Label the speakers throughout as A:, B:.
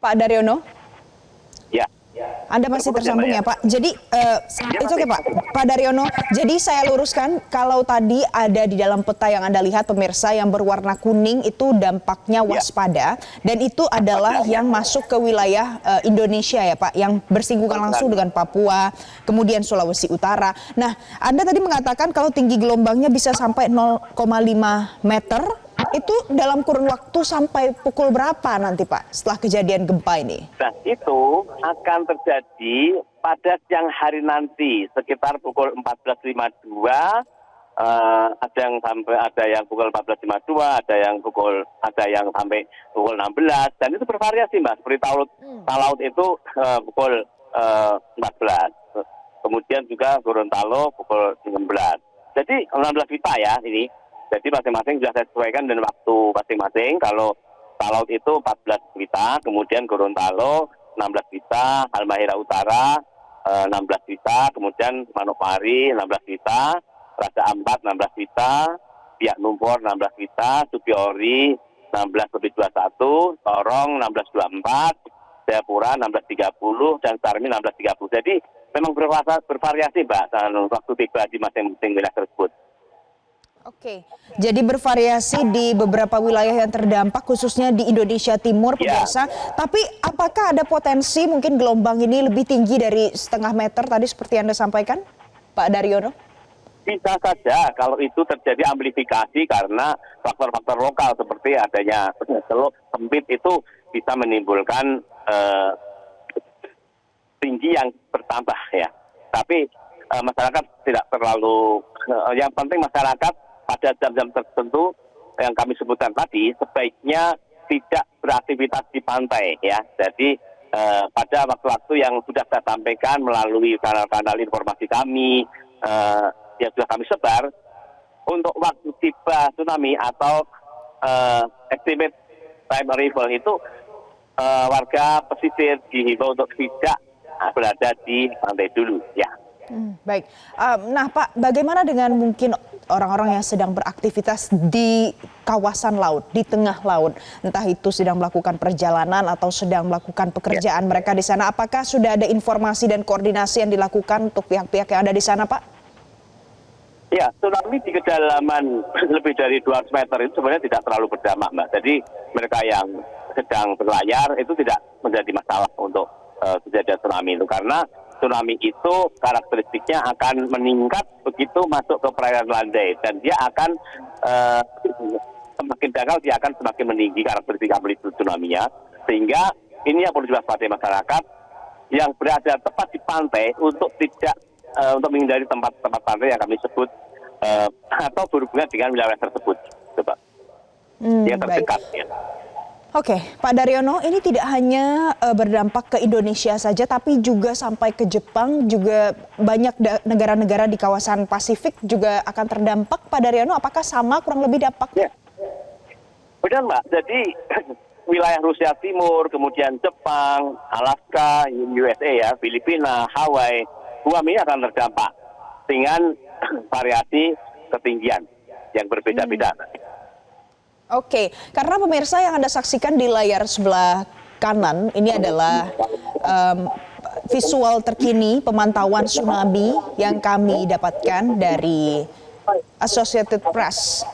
A: Pak Daryono?
B: Ya.
A: Anda masih tersambung ya Pak. Jadi itu oke Pak. Pak Daryono, jadi saya luruskan kalau tadi ada di dalam peta yang Anda lihat pemirsa yang berwarna kuning itu dampaknya waspada dan itu adalah yang masuk ke wilayah Indonesia ya Pak, yang bersinggungan langsung dengan Papua, kemudian Sulawesi Utara. Nah, Anda tadi mengatakan kalau tinggi gelombangnya bisa sampai 0,5 meter. Itu dalam kurun waktu sampai pukul berapa nanti Pak setelah kejadian gempa ini?
B: Nah, itu akan terjadi pada siang hari nanti sekitar pukul 14.52. Ada yang pukul 14.52, ada yang sampai pukul 16 dan itu bervariasi Mbak. Seperti Talaut itu pukul 14. Kemudian juga Gorontalo pukul 16. Jadi 16 Wita ya ini. Jadi masing-masing sudah saya sesuaikan dengan waktu masing-masing. Kalau Talaut itu 14 Wita, kemudian Gorontalo 16 Wita, Halmahera Utara 16 Wita, kemudian Manokwari 16 Wita, Raja Ampat 16 Wita, Biak Numfor 16 Wita, Supiori 16/21, Sorong 16/24, Jayapura 16/30, dan Sarmi 16/30. Jadi memang bervariasi Mbak waktu tiba di masing-masing wilayah tersebut.
A: Oke, jadi bervariasi di beberapa wilayah yang terdampak khususnya di Indonesia Timur pemirsa. Tapi apakah ada potensi mungkin gelombang ini lebih tinggi dari setengah meter tadi seperti Anda sampaikan, Pak Daryono?
B: Bisa saja kalau itu terjadi amplifikasi karena faktor-faktor lokal seperti adanya teluk sempit itu bisa menimbulkan tinggi yang bertambah ya. Tapi masyarakat tidak terlalu, yang penting masyarakat pada jam-jam tertentu yang kami sebutkan tadi sebaiknya tidak beraktivitas di pantai ya. Jadi pada waktu-waktu yang sudah saya sampaikan melalui kanal-kanal informasi kami yang sudah kami sebar untuk waktu tiba tsunami atau estimate time arrival itu warga pesisir dihimbau untuk tidak berada di pantai dulu ya.
A: Baik, nah Pak, bagaimana dengan mungkin orang-orang yang sedang beraktivitas di kawasan laut, di tengah laut, entah itu sedang melakukan perjalanan atau sedang melakukan pekerjaan mereka di sana, apakah sudah ada informasi dan koordinasi yang dilakukan untuk pihak-pihak yang ada di sana Pak?
B: Ya, tsunami di kedalaman lebih dari 200 meter itu sebenarnya tidak terlalu berdampak Mbak. Jadi mereka yang sedang berlayar itu tidak menjadi masalah untuk kejadian tsunami itu karena tsunami itu karakteristiknya akan meningkat begitu masuk ke perairan landai dan dia akan semakin dangkal dia akan semakin meninggi karakteristik amplitude tsunami-nya, sehingga ini yang perlu diwaspadai masyarakat yang berada tepat di pantai untuk tidak untuk menghindari tempat-tempat pantai yang kami sebut atau berhubungan dengan wilayah tersebut, coba yang terdekat ya.
A: Oke, Pak Daryono, ini tidak hanya berdampak ke Indonesia saja, tapi juga sampai ke Jepang, juga banyak negara-negara di kawasan Pasifik juga akan terdampak. Pak Daryono, apakah sama kurang lebih dampaknya?
B: Ya. Benar Mbak, jadi wilayah Rusia Timur, kemudian Jepang, Alaska, USA ya, Filipina, Hawaii, Guam ini akan terdampak dengan variasi ketinggian yang berbeda-beda.
A: Oke, karena pemirsa yang Anda saksikan di layar sebelah kanan ini adalah visual terkini pemantauan tsunami yang kami dapatkan dari Associated Press.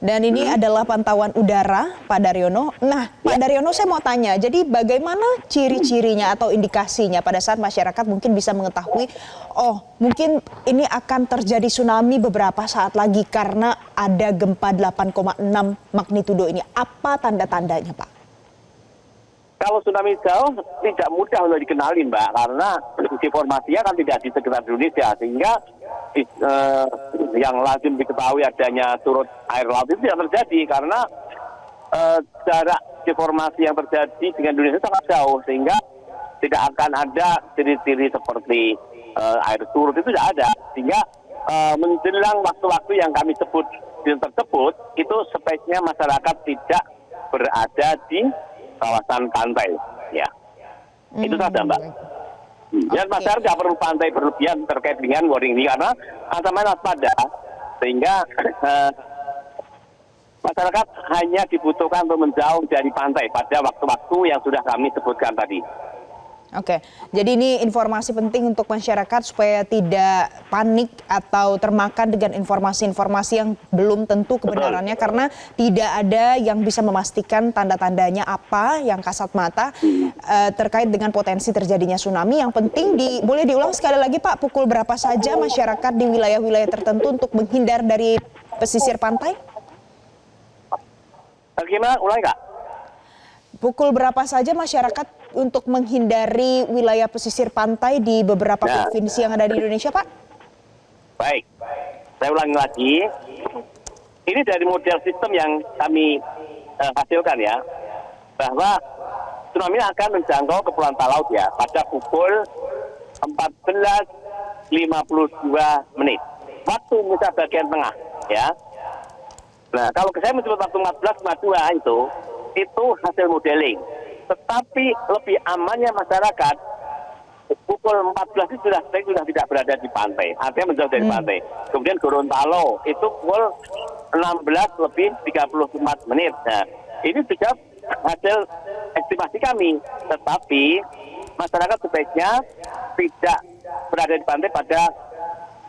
A: Dan ini adalah pantauan udara, Pak Daryono. Nah, Pak Daryono, saya mau tanya, jadi bagaimana ciri-cirinya atau indikasinya pada saat masyarakat mungkin bisa mengetahui, oh mungkin ini akan terjadi tsunami beberapa saat lagi karena ada gempa 8,6 magnitudo ini. Apa tanda-tandanya, Pak?
B: Kalau tsunami jauh tidak mudah untuk dikenali Mbak, karena informasinya kan tidak di sekitar Indonesia, sehingga yang lazim diketahui adanya surut air laut itu tidak terjadi karena jarak informasi yang terjadi dengan Indonesia sangat jauh, sehingga tidak akan ada ciri-ciri seperti air surut itu tidak ada, sehingga menjelang waktu-waktu yang kami sebut tersebut itu sebaiknya masyarakat tidak berada di kawasan pantai, ya. Itu saja Mbak. Dan masyarakat tidak perlu pantai berlebihan terkait dengan warning ini karena ancaman waspada, sehingga Masyarakat hanya dibutuhkan untuk menjauh dari pantai pada waktu-waktu yang sudah kami sebutkan tadi.
A: Oke, jadi ini informasi penting untuk masyarakat supaya tidak panik atau termakan dengan informasi-informasi yang belum tentu kebenarannya karena tidak ada yang bisa memastikan tanda-tandanya apa yang kasat mata terkait dengan potensi terjadinya tsunami. Yang penting boleh diulang sekali lagi Pak, pukul berapa saja masyarakat di wilayah-wilayah tertentu untuk menghindar dari pesisir pantai?
B: Bagaimana? Ulangi Kak?
A: Pukul berapa saja masyarakat untuk menghindari wilayah pesisir pantai di beberapa provinsi yang ada di Indonesia, Pak?
B: Baik, saya ulangi lagi. Ini dari model sistem yang kami hasilkan ya, bahwa tsunami akan menjangkau Kepulauan Talaut ya pada pukul 14.52 menit. Waktu Indonesia bagian tengah ya. Nah, kalau saya menyebut waktu 14.52 itu hasil modeling. Tetapi lebih amannya masyarakat pukul 14 itu sudah tidak berada di pantai, artinya menjauh dari pantai. Kemudian Gorontalo itu pukul 16.34 menit. Nah, ini juga hasil estimasi kami. Tetapi masyarakat sebaiknya tidak berada di pantai pada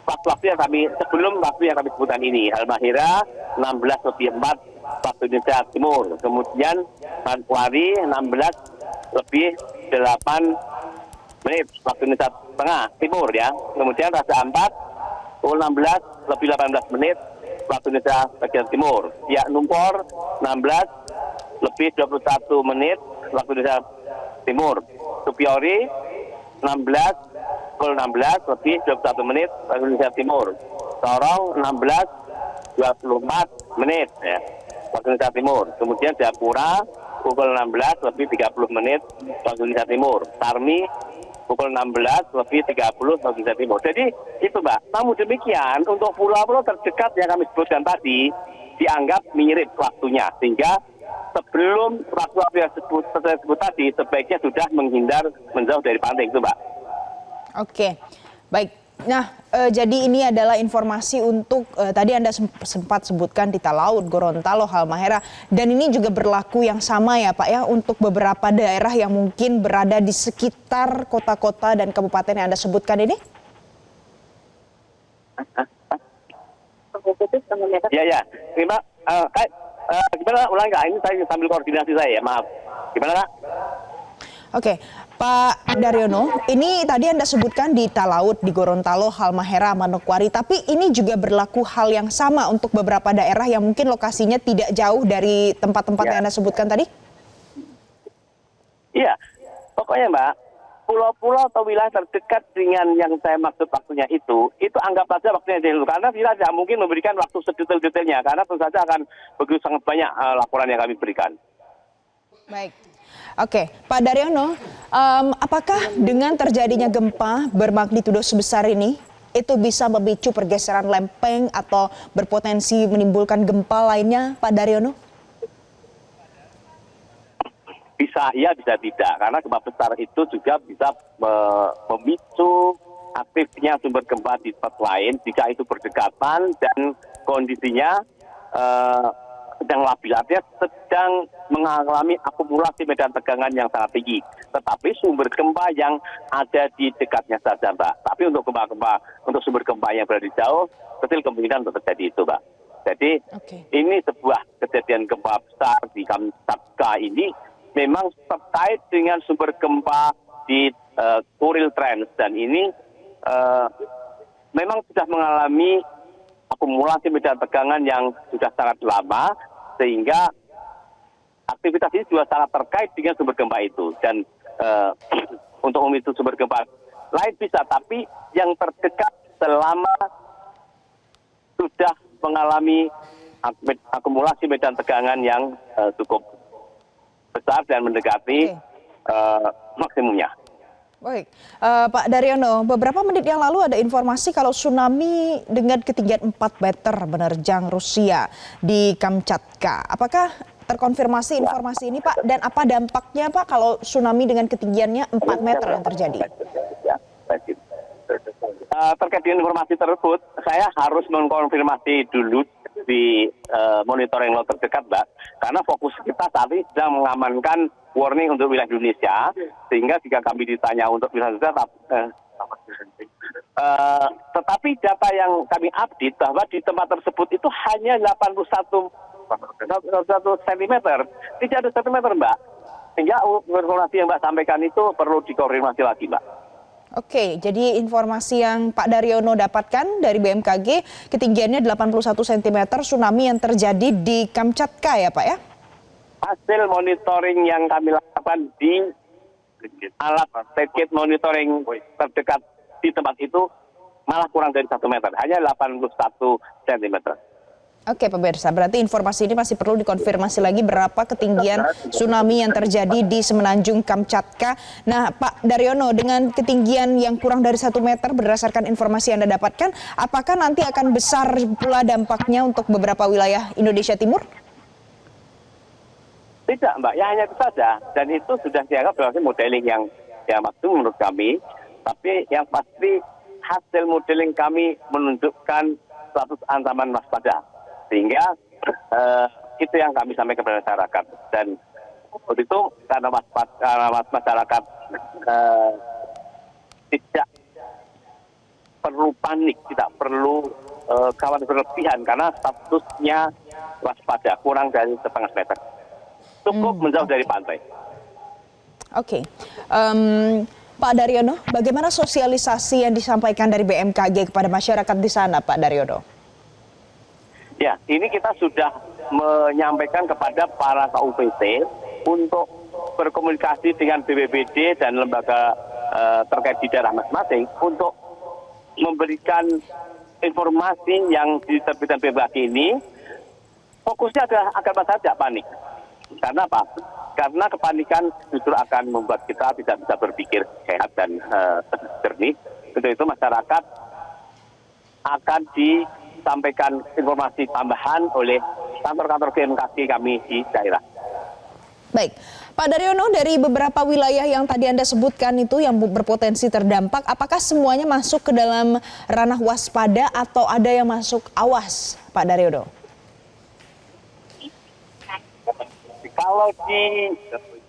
B: waktu-waktu yang sebelum waktu yang kami sebutkan ini. Halmahera 16.04 waktu Indonesia Timur, kemudian Manokwari 16.08 menit waktu Indonesia Tengah Timur ya, kemudian Raja Ampat 16.18 menit waktu Indonesia bagian Timur, Siak Numpor 16.21 menit waktu Indonesia Timur, Supiori 16.21 menit waktu Indonesia Timur, Sorong 16.24 menit ya waktu Indonesia Timur. Kemudian Jayapura pukul 16.30 menit waktu Indonesia Timur. Sarmi pukul 16.30 waktu Indonesia Timur. Jadi itu Mbak. Namun demikian untuk pulau-pulau terdekat yang kami sebutkan tadi dianggap mirip waktunya. Sehingga sebelum waktu yang sebut tadi sebaiknya sudah menjauh dari pantai itu Mbak.
A: Oke, baik. Nah, jadi ini adalah informasi untuk tadi Anda sempat sebutkan di Talaut, Gorontalo, Halmahera, dan ini juga berlaku yang sama ya Pak ya untuk beberapa daerah yang mungkin berada di sekitar kota-kota dan kabupaten yang Anda sebutkan ini?
B: Ya. Gimana ulangi Kak? Ini saya sambil koordinasi saya ya, maaf. Gimana Kak?
A: Oke, Pak Daryono, ini tadi Anda sebutkan di Talaut, di Gorontalo, Halmahera, Manokwari, tapi ini juga berlaku hal yang sama untuk beberapa daerah yang mungkin lokasinya tidak jauh dari tempat-tempat yang Anda sebutkan tadi?
B: Iya, pokoknya Mbak, pulau-pulau atau wilayah terdekat dengan yang saya maksud waktunya itu anggap saja waktunya dulu. Karena kita tidak mungkin memberikan waktu sedetail-detailnya, karena tentu saja akan begitu sangat banyak laporan yang kami berikan.
A: Baik. Oke, Pak Daryono, apakah dengan terjadinya gempa bermagnitudo sebesar ini, itu bisa memicu pergeseran lempeng atau berpotensi menimbulkan gempa lainnya, Pak Daryono?
B: Bisa iya, bisa tidak. Karena gempa besar itu juga bisa memicu aktifnya sumber gempa di tempat lain jika itu berdekatan dan kondisinya sedang labil, artinya sedang mengalami akumulasi medan tegangan yang sangat tinggi. Tetapi sumber gempa yang ada di dekatnya saja, Mbak. Tapi untuk sumber gempa yang berada di jauh, kecil kemungkinan untuk terjadi itu, Mbak. Jadi ini sebuah kejadian gempa besar di Kamchatka ini memang terkait dengan sumber gempa di Kuril Trans, dan ini memang sudah mengalami akumulasi medan tegangan yang sudah sangat lama, sehingga aktivitas ini juga sangat terkait dengan sumber gempa itu. Dan untuk memicu sumber gempa lain bisa, tapi yang terdekat selama sudah mengalami akumulasi medan tegangan yang cukup besar dan mendekati maksimumnya.
A: Baik, Pak Daryono, beberapa menit yang lalu ada informasi kalau tsunami dengan ketinggian 4 meter menerjang Rusia di Kamchatka. Apakah terkonfirmasi informasi ini Pak? Dan apa dampaknya Pak kalau tsunami dengan ketinggiannya 4 meter yang terjadi?
B: Terkait dengan informasi tersebut, saya harus mengkonfirmasi dulu di monitoring laut terdekat, Mbak. Karena fokus kita saat ini sedang mengamankan warning untuk wilayah Indonesia, sehingga jika kami ditanya untuk wilayah Indonesia, tetapi data yang kami update bahwa di tempat tersebut itu hanya 81 cm, tidak ada sentimeter, Mbak. Sehingga informasi yang Mbak sampaikan itu perlu dikonfirmasi lagi, Mbak.
A: Oke, jadi informasi yang Pak Daryono dapatkan dari BMKG, ketinggiannya 81 cm tsunami yang terjadi di Kamchatka ya Pak ya?
B: Hasil monitoring yang kami lakukan di alat satelit monitoring terdekat di tempat itu malah kurang dari 1 meter, hanya 81 cm.
A: Oke pemirsa, berarti informasi ini masih perlu dikonfirmasi lagi berapa ketinggian tsunami yang terjadi di Semenanjung Kamchatka. Nah Pak Daryono, dengan ketinggian yang kurang dari 1 meter berdasarkan informasi yang Anda dapatkan, apakah nanti akan besar pula dampaknya untuk beberapa wilayah Indonesia Timur?
B: Tidak, Mbak, ya hanya itu saja. Dan itu sudah dianggap sebagai modeling yang maksimum menurut kami. Tapi yang pasti hasil modeling kami menunjukkan status ancaman waspada. Sehingga itu yang kami sampaikan kepada masyarakat. Dan untuk itu karena masyarakat tidak perlu panik, tidak perlu khawatir berlebihan karena statusnya waspada, kurang dari 0,5 meter. Cukup menjauh dari pantai.
A: Oke. Pak Daryono, bagaimana sosialisasi yang disampaikan dari BMKG kepada masyarakat di sana, Pak Daryono?
B: Ya, ini kita sudah menyampaikan kepada para KUPT untuk berkomunikasi dengan BPBD dan lembaga terkait di daerah masing-masing untuk memberikan informasi yang diterbitkan BMKG ini. Fokusnya adalah agar masyarakat tidak panik. Karena apa? Karena kepanikan justru akan membuat kita tidak bisa berpikir sehat dan jernih. Untuk itu masyarakat akan disampaikan informasi tambahan oleh kantor-kantor BMKG kami di daerah.
A: Baik, Pak Daryono, dari beberapa wilayah yang tadi Anda sebutkan itu yang berpotensi terdampak, apakah semuanya masuk ke dalam ranah waspada atau ada yang masuk awas, Pak Daryono?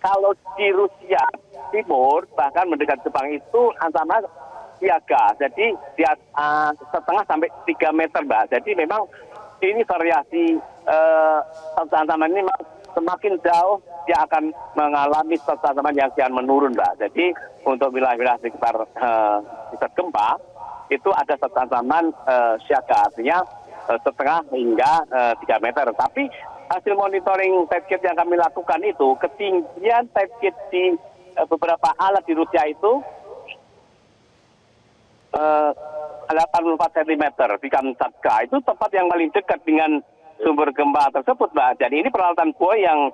B: Kalau di Rusia Timur bahkan mendekat Jepang itu ancaman siaga, jadi setengah sampai 3 meter, Mbak. Jadi memang ini variasi ancaman ini semakin jauh dia akan mengalami ancaman yang kian menurun, Mbak. Jadi untuk wilayah-wilayah sekitar gempa itu ada ancaman siaga, artinya setengah hingga 3 meter. Tapi hasil monitoring tide yang kami lakukan itu, ketinggian tide di beberapa alat di Rusia itu 84 cm di Kamchatka. Itu tempat yang paling dekat dengan sumber gempa tersebut, Mbak. Jadi ini peralatan buoy yang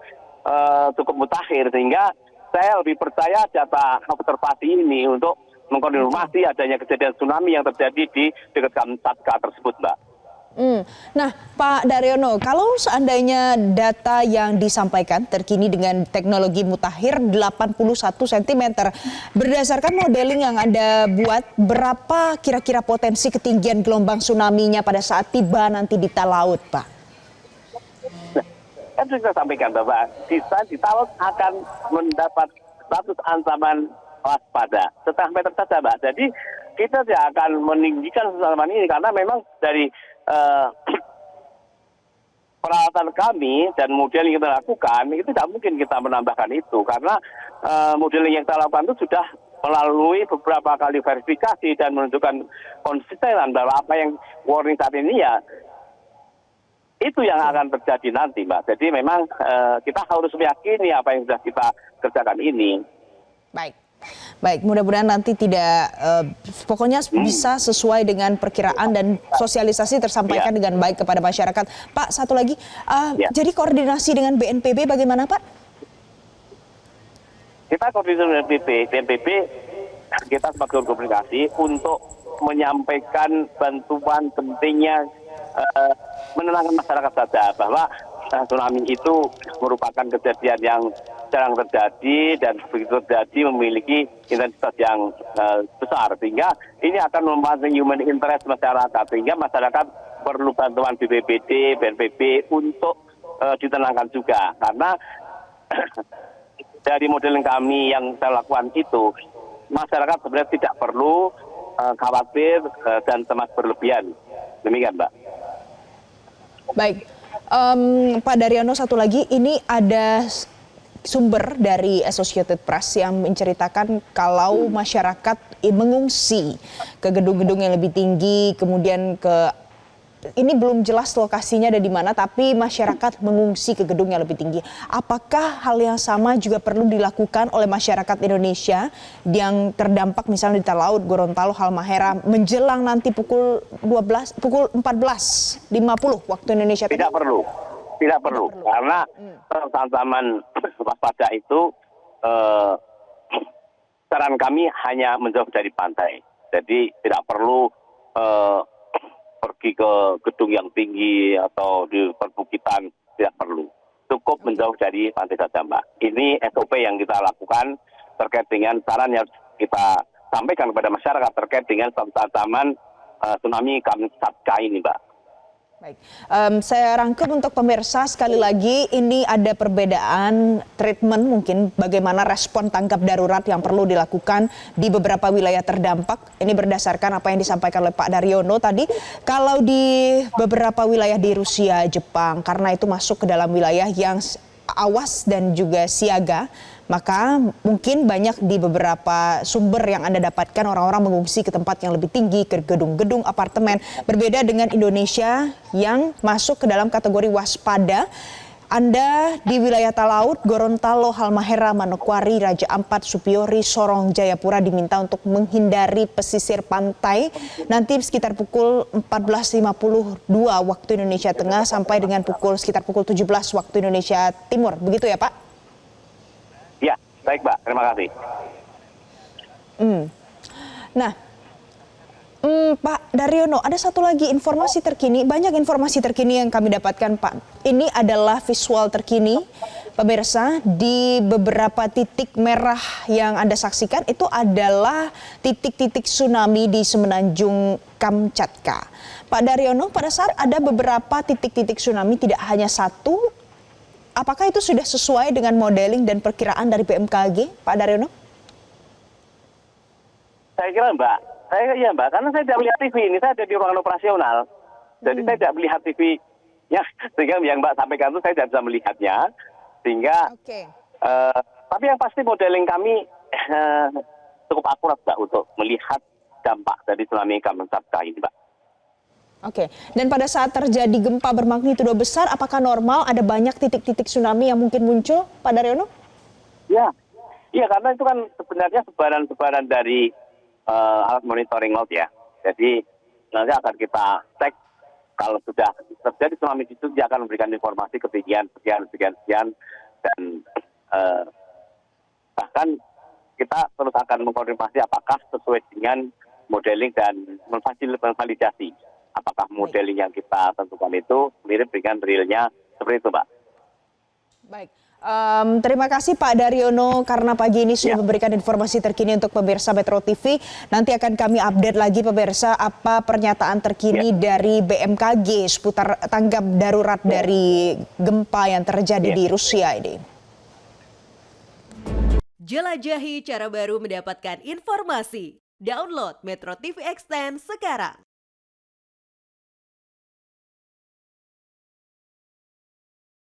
B: cukup mutakhir, sehingga saya lebih percaya data observasi ini untuk mengkonfirmasi adanya kejadian tsunami yang terjadi di dekat Kamchatka tersebut, Mbak.
A: Nah, Pak Daryono, kalau seandainya data yang disampaikan terkini dengan teknologi mutakhir 81 cm, berdasarkan modeling yang Anda buat, berapa kira-kira potensi ketinggian gelombang tsunami-nya pada saat tiba nanti di talaut, Pak?
B: Kan sudah sampaikan bahwa di talaut akan mendapat status ancaman waspada, setengah meter saja, Mbak. Jadi kita tidak akan meninggikan ancaman ini karena memang dari peralatan kami dan modeling yang kita lakukan itu tidak mungkin kita menambahkan itu karena modeling yang kita lakukan itu sudah melalui beberapa kali verifikasi dan menunjukkan konsistenan bahwa apa yang warning saat ini ya itu yang akan terjadi nanti, Mbak. Jadi memang kita harus meyakini apa yang sudah kita kerjakan ini.
A: Baik, mudah-mudahan nanti tidak, pokoknya bisa sesuai dengan perkiraan dan sosialisasi tersampaikan dengan baik kepada masyarakat. Pak, satu lagi, jadi koordinasi dengan BNPB bagaimana, Pak?
B: Kita koordinasi dengan BNPB, kita sebagai komunikasi untuk menyampaikan bantuan pentingnya menenangkan masyarakat saja bahwa tsunami itu merupakan kejadian yang jarang terjadi dan begitu terjadi memiliki intensitas yang besar, sehingga ini akan memanfaatkan human interest masyarakat, sehingga masyarakat perlu bantuan BPBD, BNPB untuk ditenangkan juga. Karena dari modeling kami yang saya lakukan itu, masyarakat sebenarnya tidak perlu khawatir dan cemas berlebihan. Demikian, Mbak.
A: Baik, Pak Daryono, satu lagi, ini ada sumber dari Associated Press yang menceritakan kalau masyarakat mengungsi ke gedung-gedung yang lebih tinggi, kemudian ini belum jelas lokasinya ada di mana, tapi masyarakat mengungsi ke gedung yang lebih tinggi. Apakah hal yang sama juga perlu dilakukan oleh masyarakat Indonesia yang terdampak misalnya di Talaut, Gorontalo, Halmahera menjelang nanti pukul 14.50 waktu Indonesia?
B: Tidak perlu. Karena ancaman waspada itu saran kami hanya menjauh dari pantai. Jadi tidak perlu pergi ke gedung yang tinggi atau di perbukitan, tidak perlu. Cukup menjauh dari pantai saja, Mbak. Ini SOP yang kita lakukan terkait dengan saran yang kita sampaikan kepada masyarakat terkait dengan ancaman tsunami Kamtchatka ini, Mbak.
A: Baik, saya rangkum untuk pemirsa sekali lagi, ini ada perbedaan treatment mungkin bagaimana respon tanggap darurat yang perlu dilakukan di beberapa wilayah terdampak. Ini berdasarkan apa yang disampaikan oleh Pak Daryono tadi. Kalau di beberapa wilayah di Rusia, Jepang, karena itu masuk ke dalam wilayah yang awas dan juga siaga, maka mungkin banyak di beberapa sumber yang Anda dapatkan orang-orang mengungsi ke tempat yang lebih tinggi, ke gedung-gedung apartemen. Berbeda dengan Indonesia yang masuk ke dalam kategori waspada. Anda di wilayah Talaut, Gorontalo, Halmahera, Manokwari, Raja Ampat, Supiori, Sorong, Jayapura diminta untuk menghindari pesisir pantai nanti sekitar pukul 14.52 waktu Indonesia Tengah sampai dengan sekitar pukul 17 waktu Indonesia Timur. Begitu ya, Pak?
B: Ya, baik, Mbak. Terima kasih.
A: Nah, Pak Daryono, ada satu lagi informasi terkini, banyak informasi terkini yang kami dapatkan, Pak. Ini adalah visual terkini, pemirsa, di beberapa titik merah yang Anda saksikan itu adalah titik-titik tsunami di Semenanjung Kamchatka. Pak Daryono, pada saat ada beberapa titik-titik tsunami, tidak hanya satu, apakah itu sudah sesuai dengan modeling dan perkiraan dari BMKG, Pak Daryono?
B: Saya kira, Mbak, karena saya tidak melihat TV ini, saya ada di ruangan operasional. Jadi saya tidak melihat TV-nya, sehingga yang Mbak sampaikan itu saya tidak bisa melihatnya. Sehingga, tapi yang pasti modeling kami cukup akurat, Mbak, untuk melihat dampak dari tsunami Kamchatka ini, Mbak.
A: Oke, dan pada saat terjadi gempa bermagnitudo besar, apakah normal ada banyak titik-titik tsunami yang mungkin muncul, Pak Daryono?
B: Ya, karena itu kan sebenarnya sebaran-sebaran dari alat monitoring laut ya. Jadi nanti akan kita cek kalau sudah terjadi tsunami itu dia akan memberikan informasi ketinggian sekian dan bahkan kita terus akan mengkonfirmasi apakah sesuai dengan modeling dan memvalidasi apakah modeling yang kita tentukan itu mirip dengan realnya seperti itu, Mbak.
A: Baik. Terima kasih Pak Daryono karena pagi ini sudah memberikan informasi terkini untuk pemirsa Metro TV. Nanti akan kami update lagi pemirsa apa pernyataan terkini dari BMKG seputar tanggap darurat dari gempa yang terjadi di Rusia ini.
C: Jelajahi cara baru mendapatkan informasi. Download Metro TV Extend sekarang.